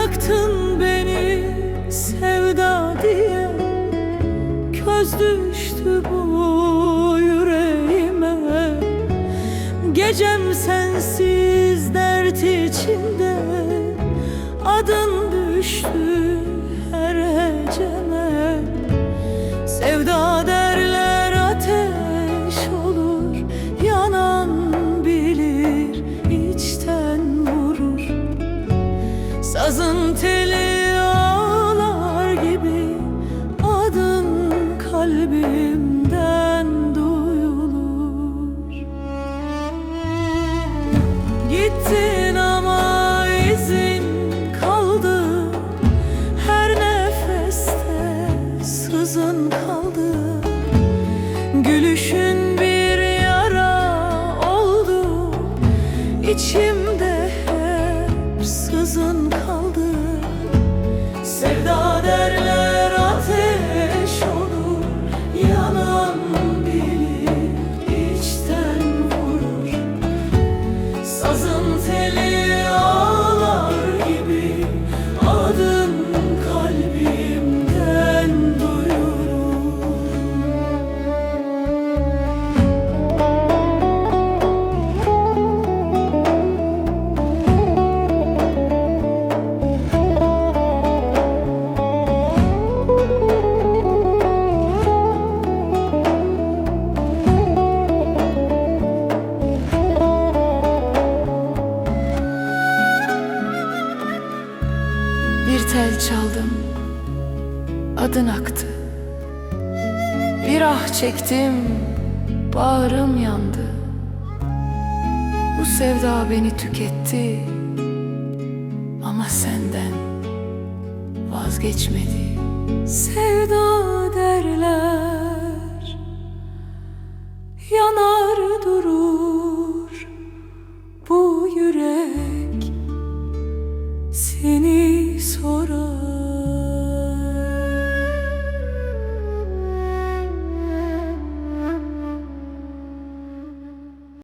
bıraktın beni sevda diye. Köz düştü bu yüreğime. Gecem sensiz dert içinde. Adın düştü her heceme. Sevda derler ateş olur, yanan bilir içten vurur. Sazın teli ağlar gibi adın kalbimden duyulur. Gittin ama izin kaldı, her nefeste sızın kaldı. Gülüşün bir yara oldu, içimde hep sızın kaldı. Sevda derler ateş olur, yanan bilir içten vurur. Sazın teli ağlar gibi adın kalbimden duyulur. Bir tel çaldım, adın aktı. Bir ah çektim, bağrım yandı. Bu sevda beni tüketti, ama senden vazgeçmedi. Sevda derler, yanar durur bu yürek. Seni sorar.